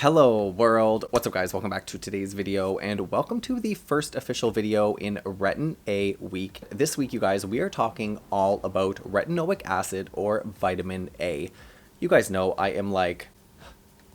Hello world, what's up guys, welcome back to today's video and welcome to the first official video in Retin-A week. This week you guys, we are talking all about retinoic acid or vitamin A. You guys know I am like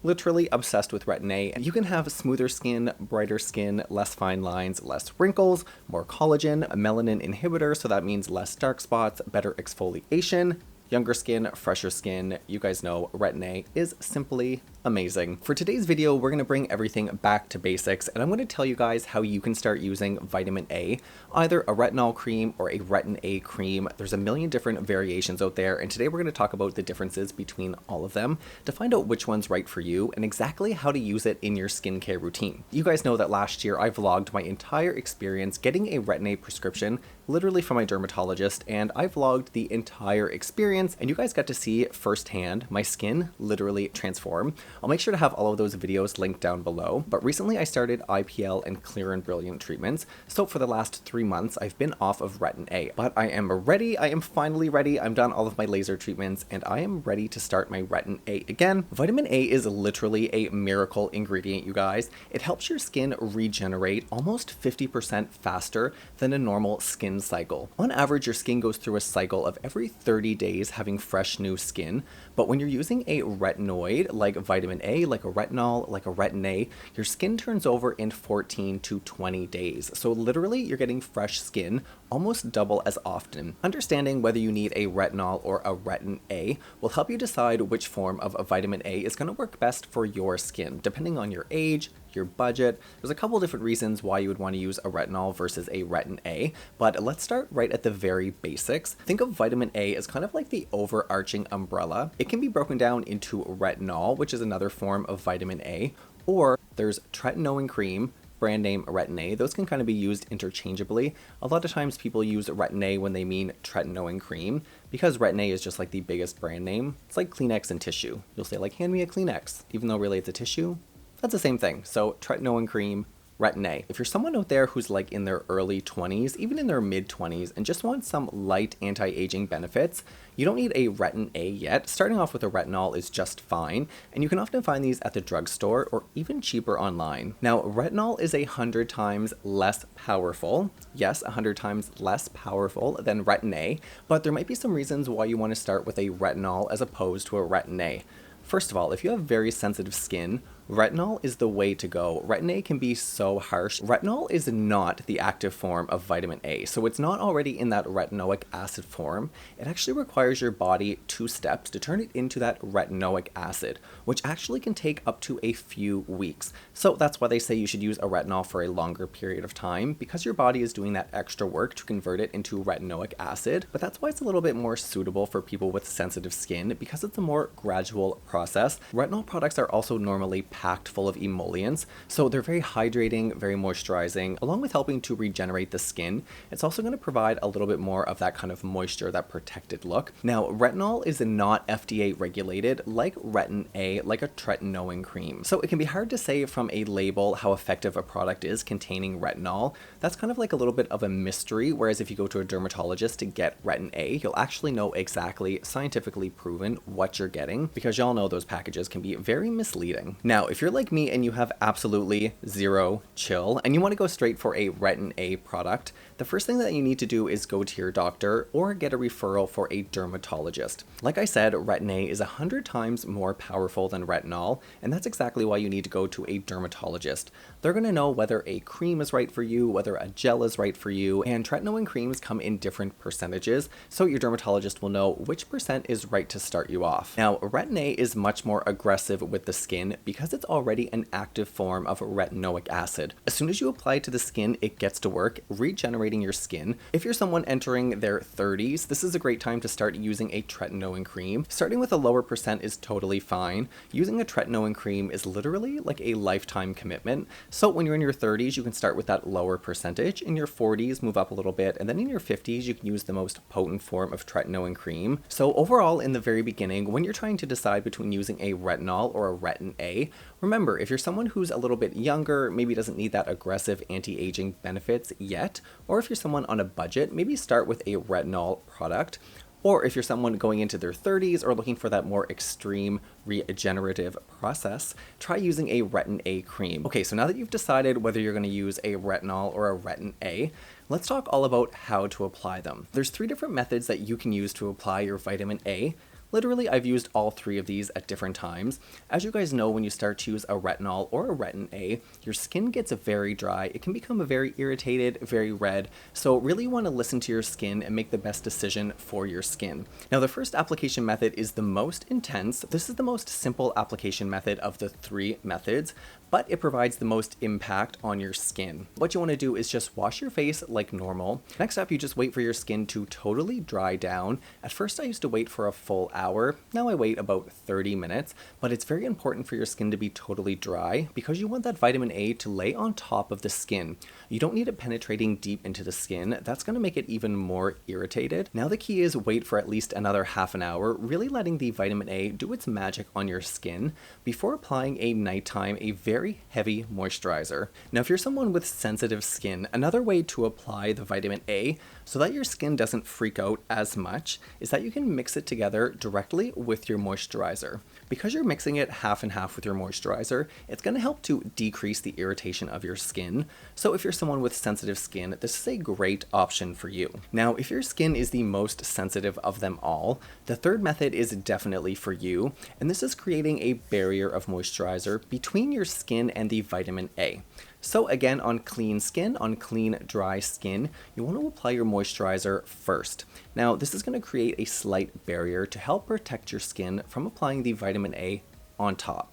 literally obsessed with Retin-A. You can have smoother skin, brighter skin, less fine lines, less wrinkles, more collagen, a melanin inhibitor, so that means less dark spots, better exfoliation, younger skin, fresher skin. You guys know Retin-A is simply amazing. For today's video, we're going to bring everything back to basics, and I'm going to tell you guys how you can start using vitamin A, either a retinol cream or a Retin-A cream. There's a million different variations out there, and today we're going to talk about the differences between all of them to find out which one's right for you and exactly how to use it in your skincare routine. You guys know that last year I vlogged my entire experience getting a Retin-A prescription literally from my dermatologist, and I vlogged the entire experience, and you guys got to see firsthand my skin literally transform. I'll make sure to have all of those videos linked down below, but recently I started IPL and Clear and Brilliant treatments, so for the last 3 months I've been off of Retin-A, but I am ready, I am finally ready. I'm done all of my laser treatments and I am ready to start my Retin-A again. Vitamin A is literally a miracle ingredient, you guys. It helps your skin regenerate almost 50% faster than a normal skin cycle. On average, your skin goes through a cycle of every 30 days having fresh new skin, but when you're using a retinoid like vitamin A, like a retinol, like a Retin-A, your skin turns over in 14 to 20 days. So literally you're getting fresh skin almost double as often. Understanding whether you need a retinol or a Retin-A will help you decide which form of a vitamin A is going to work best for your skin, depending on your age, your budget. There's a couple different reasons why you would want to use a retinol versus a Retin-A, but let's start right at the very basics. Think of vitamin A as kind of like the overarching umbrella. It can be broken down into retinol, which is another form of vitamin A, or there's Tretinoin Cream, brand name Retin-A. Those can kind of be used interchangeably. A lot of times people use Retin-A when they mean Tretinoin Cream, because Retin-A is just like the biggest brand name. It's like Kleenex and tissue. You'll say like, hand me a Kleenex, even though really it's a tissue. That's the same thing. So Tretinoin Cream, Retin-A. If you're someone out there who's like in their early 20s, even in their mid 20s, and just want some light anti-aging benefits, you don't need a Retin-A yet. Starting off with a retinol is just fine, and you can often find these at the drugstore or even cheaper online. Now, retinol is 100 times less powerful. Yes, 100 times less powerful than Retin-A, but there might be some reasons why you want to start with a retinol as opposed to a Retin-A. First of all, if you have very sensitive skin, retinol is the way to go. Retin-A can be so harsh. Retinol is not the active form of vitamin A, so it's not already in that retinoic acid form. It actually requires your body 2 steps to turn it into that retinoic acid, which actually can take up to a few weeks. So that's why they say you should use a retinol for a longer period of time, because your body is doing that extra work to convert it into retinoic acid. But that's why it's a little bit more suitable for people with sensitive skin, because it's a more gradual process. Retinol products are also normally packed full of emollients, so they're very hydrating, very moisturizing, along with helping to regenerate the skin. It's also going to provide a little bit more of that kind of moisture, that protected look. Now, retinol is not FDA regulated like Retin-A, like a Tretinoin cream. So it can be hard to say from a label how effective a product is containing retinol. That's kind of like a little bit of a mystery, whereas if you go to a dermatologist to get Retin-A, you'll actually know exactly, scientifically proven, what you're getting, because y'all know those packages can be very misleading. Now, if you're like me and you have absolutely zero chill and you want to go straight for a Retin-A product, the first thing that you need to do is go to your doctor or get a referral for a dermatologist. Like I said, Retin-A is 100 times more powerful than retinol, and that's exactly why you need to go to a dermatologist. They're going to know whether a cream is right for you, whether a gel is right for you, and Tretinoin creams come in different percentages, so your dermatologist will know which percent is right to start you off. Now, Retin-A is much more aggressive with the skin because it's already an active form of retinoic acid. As soon as you apply it to the skin, it gets to work regenerating your skin. If you're someone entering their 30s, this is a great time to start using a Tretinoin cream. Starting with a lower percent is totally fine. Using a Tretinoin cream is literally like a lifetime commitment. So when you're in your 30s, you can start with that lower percentage. In your 40s, move up a little bit, and then in your 50s, you can use the most potent form of Tretinoin cream. So overall, in the very beginning, when you're trying to decide between using a retinol or a Retin-A, remember, if you're someone who's a little bit younger, maybe doesn't need that aggressive anti-aging benefits yet, or if you're someone on a budget, maybe start with a retinol product. Or if you're someone going into their 30s or looking for that more extreme regenerative process, try using a Retin-A cream. Okay, so now that you've decided whether you're going to use a retinol or a Retin-A, let's talk all about how to apply them. There's 3 different methods that you can use to apply your vitamin A. Literally, I've used all 3 of these at different times. As you guys know, when you start to use a retinol or a Retin-A, your skin gets very dry. It can become very irritated, very red. So really want to listen to your skin and make the best decision for your skin. Now, the first application method is the most intense. This is the most simple application method of the 3 methods, but it provides the most impact on your skin. What you want to do is just wash your face like normal. Next up, you just wait for your skin to totally dry down. At first, I used to wait for a full hour. Now I wait about 30 minutes, but it's very important for your skin to be totally dry because you want that vitamin A to lay on top of the skin. You don't need it penetrating deep into the skin. That's going to make it even more irritated. Now the key is wait for at least another half an hour, really letting the vitamin A do its magic on your skin before applying a nighttime, a very heavy moisturizer. Now if you're someone with sensitive skin, another way to apply the vitamin A so that your skin doesn't freak out as much is that you can mix it together directly with your moisturizer. Because you're mixing it half and half with your moisturizer, it's going to help to decrease the irritation of your skin. So if you're someone with sensitive skin, this is a great option for you. Now, if your skin is the most sensitive of them all, the third method is definitely for you, and this is creating a barrier of moisturizer between your skin and the vitamin A. So again, on clean skin, on clean, dry skin, you want to apply your moisturizer first. Now, this is going to create a slight barrier to help protect your skin from applying the vitamin A on top.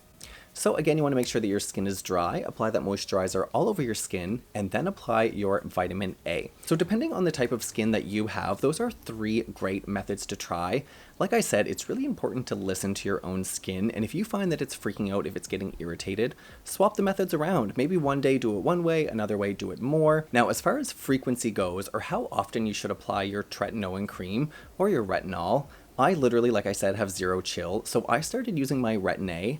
So again, you want to make sure that your skin is dry, apply that moisturizer all over your skin, and then apply your vitamin A. So depending on the type of skin that you have, those are 3 great methods to try. Like I said, it's really important to listen to your own skin, and if you find that it's freaking out, if it's getting irritated, swap the methods around. Maybe one day do it one way, another way do it more. Now, as far as frequency goes, or how often you should apply your Tretinoin Cream or your retinol, I literally, like I said, have 0 chill, so I started using my Retin-A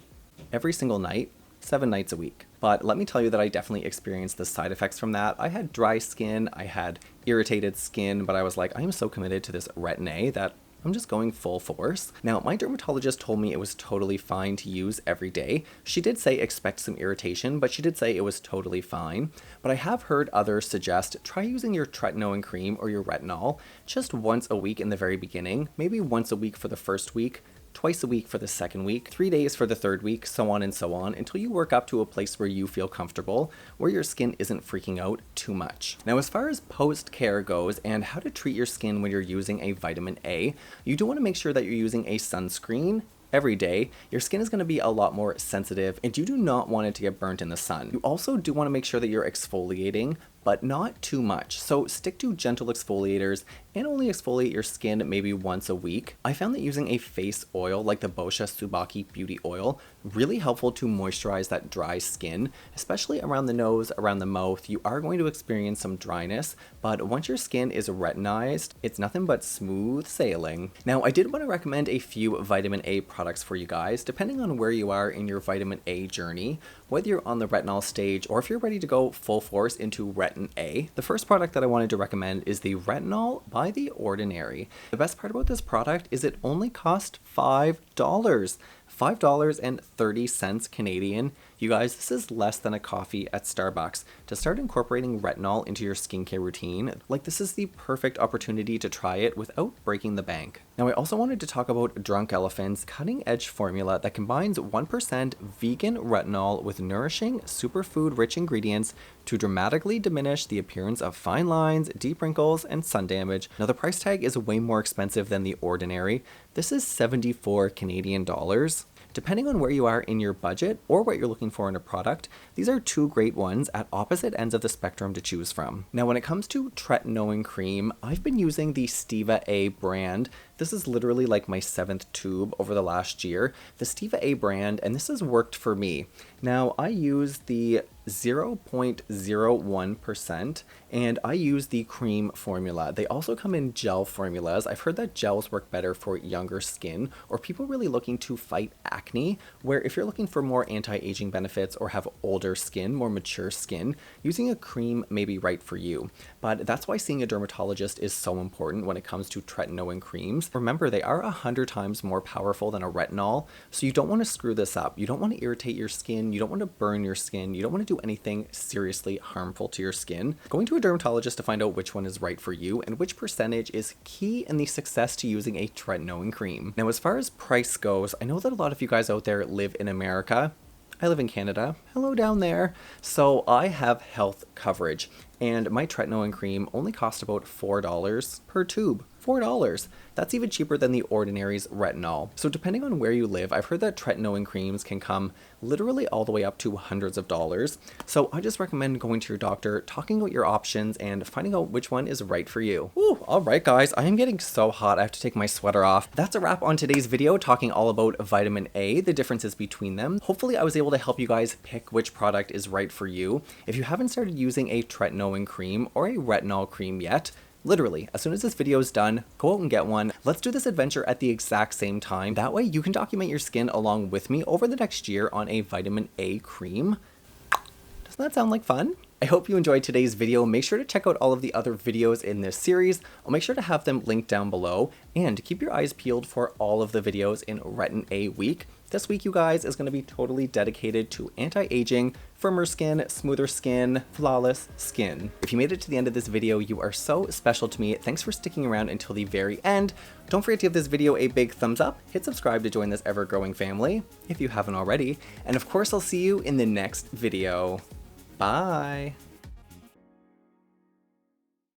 every single night, 7 nights a week. But let me tell you that I definitely experienced the side effects from that. I had dry skin, I had irritated skin, but I was like, I am so committed to this Retin-A that I'm just going full force. Now, my dermatologist told me it was totally fine to use every day. She did say expect some irritation, but she did say it was totally fine. But I have heard others suggest try using your Tretinoin Cream or your retinol just once a week in the very beginning, maybe once a week for the first week, twice a week for the second week, 3 days for the third week, so on, until you work up to a place where you feel comfortable, where your skin isn't freaking out too much. Now, as far as post-care goes and how to treat your skin when you're using a vitamin A, you do want to make sure that you're using a sunscreen every day. Your skin is going to be a lot more sensitive and you do not want it to get burnt in the sun. You also do want to make sure that you're exfoliating, but not too much. So stick to gentle exfoliators and only exfoliate your skin maybe once a week. I found that using a face oil like the Boscia Subaki Beauty Oil really helpful to moisturize that dry skin, especially around the nose, around the mouth. You are going to experience some dryness, but once your skin is retinized, it's nothing but smooth sailing. Now, I did want to recommend a few vitamin A products for you guys, depending on where you are in your vitamin A journey, whether you're on the retinol stage or if you're ready to go full force into Retin-A. The first product that I wanted to recommend is the Retinol by The Ordinary. The best part about this product is it only cost $5. $5.30 Canadian. You guys, this is less than a coffee at Starbucks. To start incorporating retinol into your skincare routine, like this is the perfect opportunity to try it without breaking the bank. Now, I also wanted to talk about Drunk Elephant's cutting-edge formula that combines 1% vegan retinol with nourishing superfood-rich ingredients to dramatically diminish the appearance of fine lines, deep wrinkles, and sun damage. Now, the price tag is way more expensive than The Ordinary. This is 74 Canadian dollars. Depending on where you are in your budget or what you're looking for in a product, these are 2 great ones at opposite ends of the spectrum to choose from. Now, when it comes to Tretinoin Cream, I've been using the Stieva-A brand. This is literally like my 7th tube over the last year. The Stieva-A brand, and this has worked for me. Now, I use the 0.01%, and I use the cream formula. They also come in gel formulas. I've heard that gels work better for younger skin or people really looking to fight acne, where if you're looking for more anti-aging benefits or have older skin, more mature skin, using a cream may be right for you. But that's why seeing a dermatologist is so important when it comes to tretinoin creams. Remember, they are 100 times more powerful than a retinol, so you don't want to screw this up. You don't want to irritate your skin, you don't want to burn your skin, you don't want to do anything seriously harmful to your skin. Going to a dermatologist to find out which one is right for you and which percentage is key in the success to using a tretinoin cream. Now, as far as price goes, I know that a lot of you guys out there live in America. I live in Canada. Hello down there. So I have health coverage, and my tretinoin cream only cost about $4 per tube. $4. That's even cheaper than the Ordinary's retinol. So depending on where you live, I've heard that tretinoin creams can come literally all the way up to hundreds of dollars. So I just recommend going to your doctor, talking about your options, and finding out which one is right for you. Woo, all right guys, I am getting so hot I have to take my sweater off. That's a wrap on today's video, talking all about vitamin A, the differences between them. Hopefully I was able to help you guys pick which product is right for you. If you haven't started using a tretinoin cream or a retinol cream yet, literally, as soon as this video is done, go out and get one. Let's do this adventure at the exact same time. That way you can document your skin along with me over the next year on a vitamin A cream. Doesn't that sound like fun? I hope you enjoyed today's video. Make sure to check out all of the other videos in this series. I'll make sure to have them linked down below, and keep your eyes peeled for all of the videos in Retin-A week. This week, you guys, is going to be totally dedicated to anti-aging, firmer skin, smoother skin, flawless skin. If you made it to the end of this video, you are so special to me. Thanks for sticking around until the very end. Don't forget to give this video a big thumbs up, hit subscribe to join this ever-growing family, if you haven't already, and of course I'll see you in the next video. Bye!